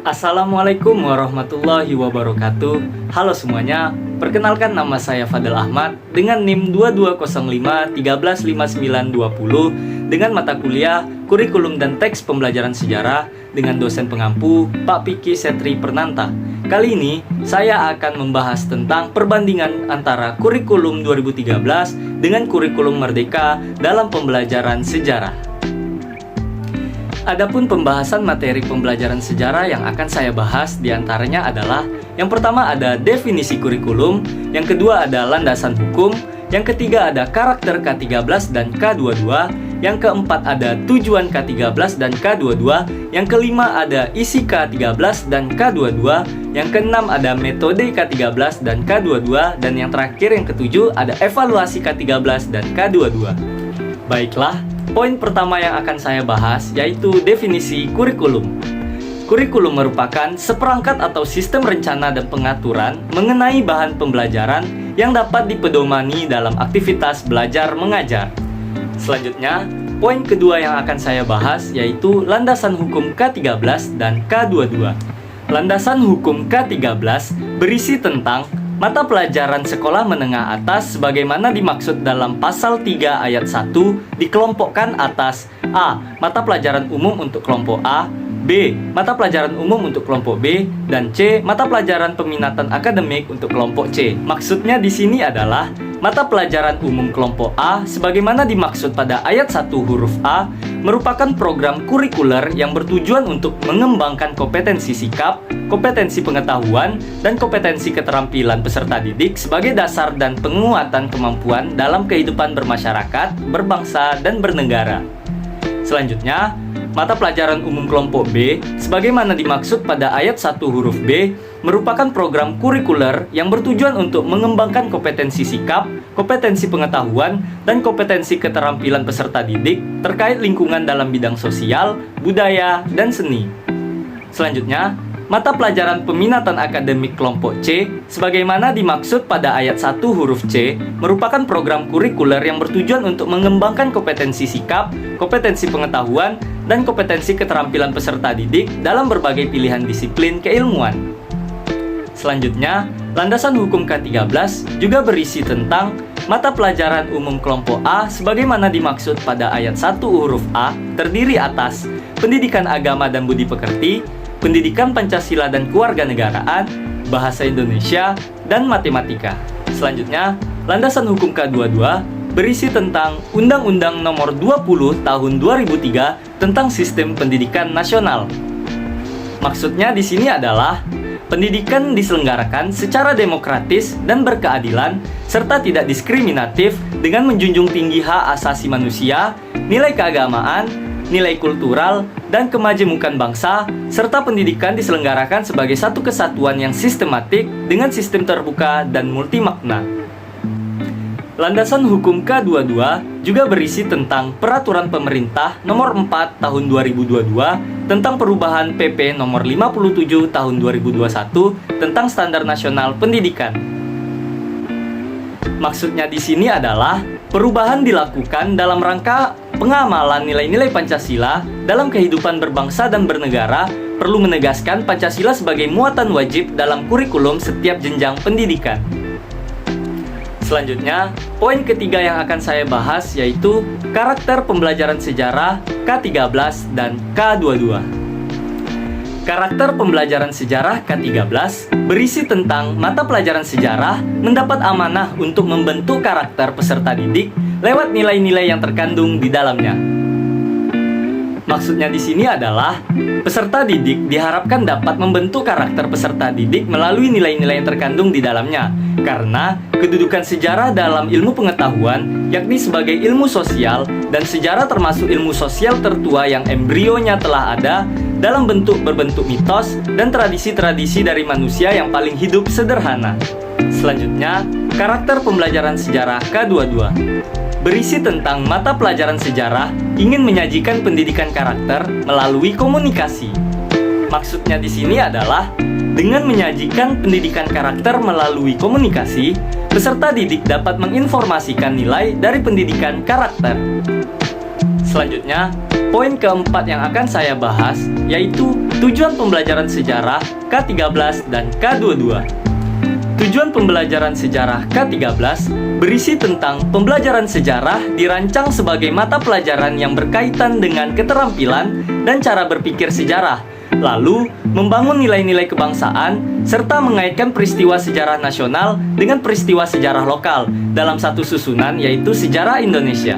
Assalamualaikum warahmatullahi wabarakatuh. Halo semuanya, perkenalkan nama saya Fadel Ahmad dengan NIM 2205135920 dengan mata kuliah Kurikulum dan Teks Pembelajaran Sejarah dengan dosen pengampu Pak Piki Setri Pernanta. Kali ini saya akan membahas tentang perbandingan antara kurikulum 2013 dengan kurikulum Merdeka dalam pembelajaran sejarah. Adapun pembahasan materi pembelajaran sejarah yang akan saya bahas diantaranya adalah: yang pertama ada definisi kurikulum, yang kedua ada landasan hukum, yang ketiga ada karakter K13 dan K22, yang keempat ada tujuan K13 dan K22, yang kelima ada isi K13 dan K22, yang keenam ada metode K13 dan K22, dan yang terakhir yang ketujuh ada evaluasi K13 dan K22. Baiklah, poin pertama yang akan saya bahas yaitu definisi kurikulum. Kurikulum merupakan seperangkat atau sistem rencana dan pengaturan mengenai bahan pembelajaran yang dapat dipedomani dalam aktivitas belajar mengajar. Selanjutnya, poin kedua yang akan saya bahas yaitu landasan hukum K13 dan K22. Landasan hukum K13 berisi tentang mata pelajaran sekolah menengah atas sebagaimana dimaksud dalam pasal 3 ayat 1 dikelompokkan atas: A. Mata pelajaran umum untuk kelompok A, B. Mata pelajaran umum untuk kelompok B, dan C. Mata pelajaran peminatan akademik untuk kelompok C. Maksudnya di sini adalah mata pelajaran umum kelompok A sebagaimana dimaksud pada ayat 1 huruf A merupakan program kurikuler yang bertujuan untuk mengembangkan kompetensi sikap, kompetensi pengetahuan, dan kompetensi keterampilan peserta didik sebagai dasar dan penguatan kemampuan dalam kehidupan bermasyarakat, berbangsa, dan bernegara. Selanjutnya, mata pelajaran umum kelompok B sebagaimana dimaksud pada ayat 1 huruf B merupakan program kurikuler yang bertujuan untuk mengembangkan kompetensi sikap, kompetensi pengetahuan, dan kompetensi keterampilan peserta didik terkait lingkungan dalam bidang sosial, budaya, dan seni. Selanjutnya, mata pelajaran peminatan akademik kelompok C sebagaimana dimaksud pada ayat 1 huruf C merupakan program kurikuler yang bertujuan untuk mengembangkan kompetensi sikap, kompetensi pengetahuan, dan kompetensi keterampilan peserta didik dalam berbagai pilihan disiplin keilmuan. Selanjutnya, landasan hukum K13 juga berisi tentang mata pelajaran umum kelompok A sebagaimana dimaksud pada ayat 1 huruf A terdiri atas pendidikan agama dan budi pekerti, pendidikan Pancasila dan kewarganegaraan, bahasa Indonesia, dan matematika. Selanjutnya, landasan hukum K22 berisi tentang Undang-Undang Nomor 20 Tahun 2003 tentang Sistem Pendidikan Nasional. Maksudnya di sini adalah pendidikan diselenggarakan secara demokratis dan berkeadilan serta tidak diskriminatif dengan menjunjung tinggi hak asasi manusia, nilai keagamaan, nilai kultural, dan kemajemukan bangsa, serta pendidikan diselenggarakan sebagai satu kesatuan yang sistematik dengan sistem terbuka dan multimakna. Landasan hukum K22 juga berisi tentang Peraturan Pemerintah Nomor 4 Tahun 2022 tentang perubahan PP Nomor 57 Tahun 2021 tentang Standar Nasional Pendidikan. Maksudnya di sini adalah perubahan dilakukan dalam rangka pengamalan nilai-nilai Pancasila dalam kehidupan berbangsa dan bernegara, perlu menegaskan Pancasila sebagai muatan wajib dalam kurikulum setiap jenjang pendidikan. Selanjutnya, poin ketiga yang akan saya bahas yaitu karakter pembelajaran sejarah K13 dan K22. Karakter pembelajaran sejarah K13 berisi tentang mata pelajaran sejarah mendapat amanah untuk membentuk karakter peserta didik lewat nilai-nilai yang terkandung di dalamnya. Maksudnya di sini adalah peserta didik diharapkan dapat membentuk karakter peserta didik melalui nilai-nilai yang terkandung di dalamnya, karena kedudukan sejarah dalam ilmu pengetahuan yakni sebagai ilmu sosial, dan sejarah termasuk ilmu sosial tertua yang embrionya telah ada dalam bentuk berbentuk mitos dan tradisi-tradisi dari manusia yang paling hidup sederhana. Selanjutnya, karakter pembelajaran sejarah K22 berisi tentang mata pelajaran sejarah ingin menyajikan pendidikan karakter melalui komunikasi. Maksudnya di sini adalah dengan menyajikan pendidikan karakter melalui komunikasi, peserta didik dapat menginformasikan nilai dari pendidikan karakter. Selanjutnya, poin keempat yang akan saya bahas yaitu tujuan pembelajaran sejarah K13 dan K22. Tujuan pembelajaran sejarah K13 berisi tentang pembelajaran sejarah dirancang sebagai mata pelajaran yang berkaitan dengan keterampilan dan cara berpikir sejarah, lalu membangun nilai-nilai kebangsaan serta mengaitkan peristiwa sejarah nasional dengan peristiwa sejarah lokal dalam satu susunan, yaitu sejarah Indonesia.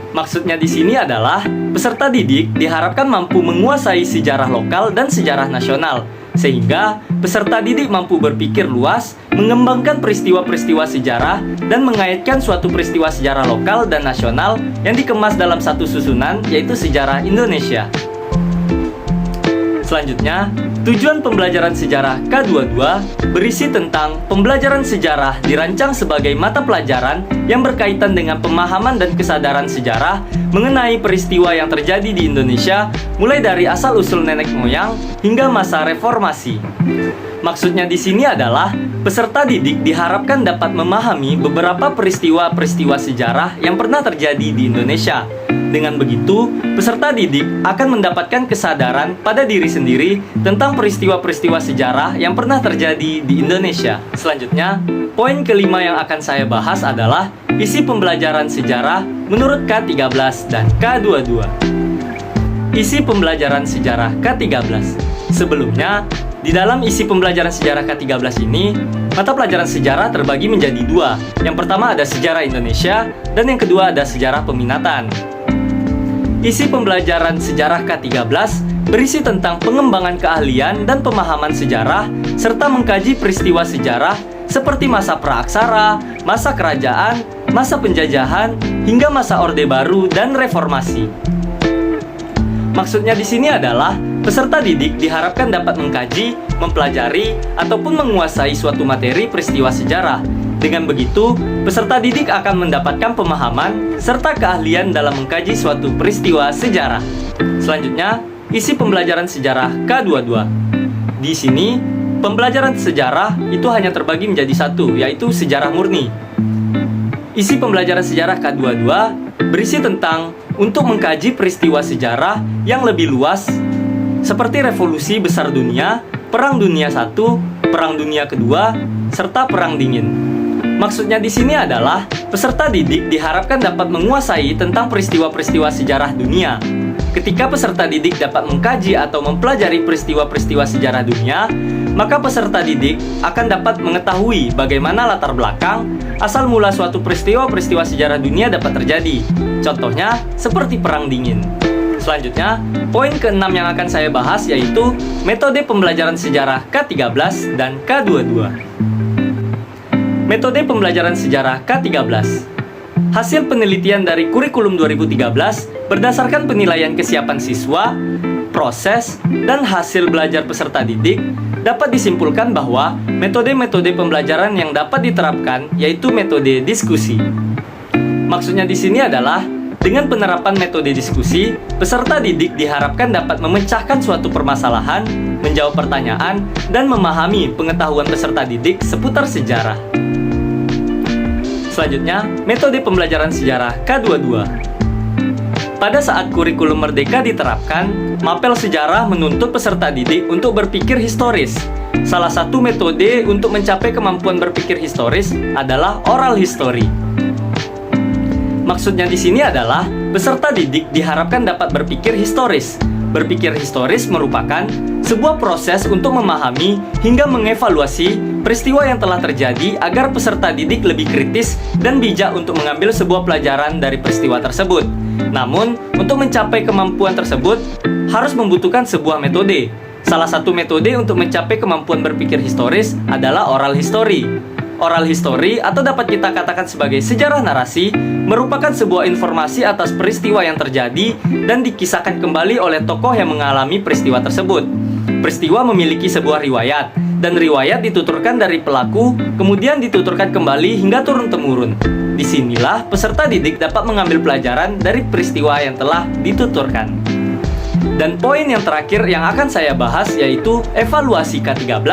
Maksudnya di sini adalah peserta didik diharapkan mampu menguasai sejarah lokal dan sejarah nasional, sehingga peserta didik mampu berpikir luas, mengembangkan peristiwa-peristiwa sejarah, dan mengaitkan suatu peristiwa sejarah lokal dan nasional yang dikemas dalam satu susunan, yaitu sejarah Indonesia. Selanjutnya, tujuan pembelajaran sejarah K22 berisi tentang pembelajaran sejarah dirancang sebagai mata pelajaran yang berkaitan dengan pemahaman dan kesadaran sejarah mengenai peristiwa yang terjadi di Indonesia mulai dari asal-usul nenek moyang hingga masa reformasi. Maksudnya di sini adalah peserta didik diharapkan dapat memahami beberapa peristiwa-peristiwa sejarah yang pernah terjadi di Indonesia. Dengan begitu, peserta didik akan mendapatkan kesadaran pada diri sendiri tentang peristiwa-peristiwa sejarah yang pernah terjadi di Indonesia. Selanjutnya, poin kelima yang akan saya bahas adalah isi pembelajaran sejarah menurut K13 dan K22. Isi pembelajaran sejarah K13. Sebelumnya, di dalam isi pembelajaran sejarah K13 ini, mata pelajaran sejarah terbagi menjadi dua. Yang pertama ada sejarah Indonesia, dan yang kedua ada sejarah peminatan. Isi pembelajaran sejarah K13 berisi tentang pengembangan keahlian dan pemahaman sejarah, serta mengkaji peristiwa sejarah seperti masa praaksara, masa kerajaan, masa penjajahan, hingga masa Orde Baru dan reformasi. Maksudnya di sini adalah peserta didik diharapkan dapat mengkaji, mempelajari, ataupun menguasai suatu materi peristiwa sejarah. Dengan begitu, peserta didik akan mendapatkan pemahaman serta keahlian dalam mengkaji suatu peristiwa sejarah. Selanjutnya, isi pembelajaran sejarah K22. Di sini, pembelajaran sejarah itu hanya terbagi menjadi satu, yaitu sejarah murni. Isi pembelajaran sejarah K22 berisi tentang untuk mengkaji peristiwa sejarah yang lebih luas, seperti revolusi besar dunia, Perang Dunia I, Perang Dunia Kedua, serta Perang Dingin. Maksudnya di sini adalah peserta didik diharapkan dapat menguasai tentang peristiwa-peristiwa sejarah dunia. Ketika peserta didik dapat mengkaji atau mempelajari peristiwa-peristiwa sejarah dunia, maka peserta didik akan dapat mengetahui bagaimana latar belakang, asal mula suatu peristiwa-peristiwa sejarah dunia dapat terjadi. Contohnya seperti Perang Dingin. Selanjutnya, poin ke-6 yang akan saya bahas yaitu metode pembelajaran sejarah K13 dan K22. Metode pembelajaran sejarah K13. Hasil penelitian dari kurikulum 2013 berdasarkan penilaian kesiapan siswa, proses, dan hasil belajar peserta didik dapat disimpulkan bahwa metode-metode pembelajaran yang dapat diterapkan yaitu metode diskusi. Maksudnya di sini adalah dengan penerapan metode diskusi, peserta didik diharapkan dapat memecahkan suatu permasalahan, menjawab pertanyaan, dan memahami pengetahuan peserta didik seputar sejarah. Selanjutnya, metode pembelajaran sejarah K22. Pada saat kurikulum Merdeka diterapkan, mapel sejarah menuntut peserta didik untuk berpikir historis. Salah satu metode untuk mencapai kemampuan berpikir historis adalah oral history. Maksudnya di sini adalah peserta didik diharapkan dapat berpikir historis. Berpikir historis merupakan sebuah proses untuk memahami hingga mengevaluasi peristiwa yang telah terjadi agar peserta didik lebih kritis dan bijak untuk mengambil sebuah pelajaran dari peristiwa tersebut. Namun, untuk mencapai kemampuan tersebut harus membutuhkan sebuah metode. Salah satu metode untuk mencapai kemampuan berpikir historis adalah oral history. Oral history atau dapat kita katakan sebagai sejarah narasi merupakan sebuah informasi atas peristiwa yang terjadi dan dikisahkan kembali oleh tokoh yang mengalami peristiwa tersebut. Peristiwa memiliki sebuah riwayat, dan riwayat dituturkan dari pelaku, kemudian dituturkan kembali hingga turun-temurun. Disinilah peserta didik dapat mengambil pelajaran dari peristiwa yang telah dituturkan. Dan poin yang terakhir yang akan saya bahas yaitu evaluasi K13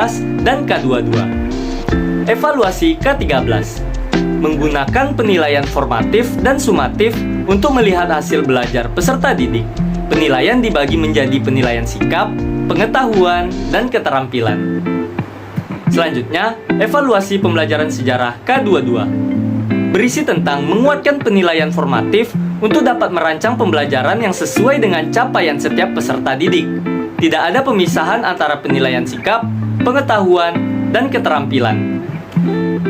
dan K22. Evaluasi K13 menggunakan penilaian formatif dan sumatif untuk melihat hasil belajar peserta didik. Penilaian dibagi menjadi penilaian sikap, pengetahuan, dan keterampilan. Selanjutnya, evaluasi pembelajaran sejarah K22. Berisi tentang menguatkan penilaian formatif untuk dapat merancang pembelajaran yang sesuai dengan capaian setiap peserta didik. Tidak ada pemisahan antara penilaian sikap, pengetahuan, dan keterampilan.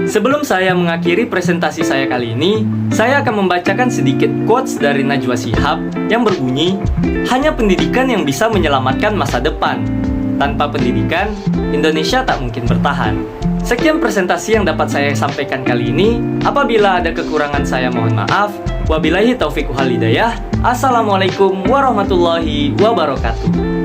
Sebelum saya mengakhiri presentasi saya kali ini, saya akan membacakan sedikit quotes dari Najwa Shihab yang berbunyi, "Hanya pendidikan yang bisa menyelamatkan masa depan. Tanpa pendidikan, Indonesia tak mungkin bertahan." Sekian presentasi yang dapat saya sampaikan kali ini. Apabila ada kekurangan saya mohon maaf. Wabillahi taufiq wal hidayah. Assalamualaikum warahmatullahi wabarakatuh.